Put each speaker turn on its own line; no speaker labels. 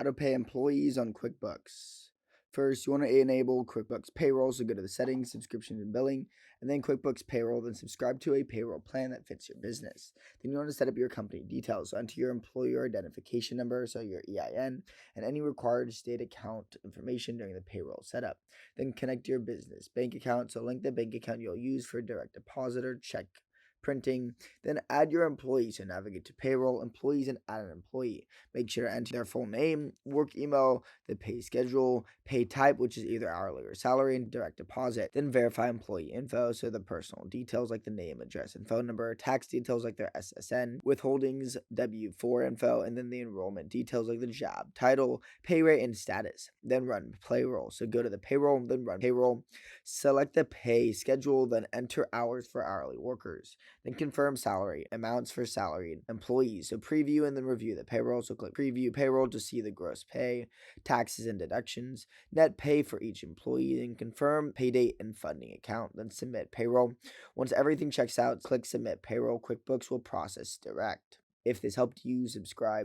How to pay employees on QuickBooks. First, you want to enable QuickBooks Payroll, so go to the settings, subscriptions, and billing, and then QuickBooks Payroll, then subscribe to a payroll plan that fits your business. Then you want to set up your company details, so enter your employer identification number, so your EIN, and any required state account information during the payroll setup. Then connect your business bank account, so link the bank account you'll use for direct deposit or check printing. Then add your employees, so navigate to payroll, employees, and add an employee. Make sure to enter their full name, work email, the pay schedule, pay type, which is either hourly or salary, and direct deposit. Then verify employee info, so the personal details like the name, address, and phone number, tax details like their SSN, withholdings, W-4 info, and then the enrollment details like the job title, pay rate, and status. Then run payroll, so go to the payroll, then run payroll, select the pay schedule, then enter hours for hourly workers. Then confirm salary, amounts for salaried employees. So preview and then review the payroll. So click preview payroll to see the gross pay, taxes and deductions, net pay for each employee, then confirm pay date and funding account. Then submit payroll. Once everything checks out, click submit payroll. QuickBooks will process direct. If this helped you, subscribe.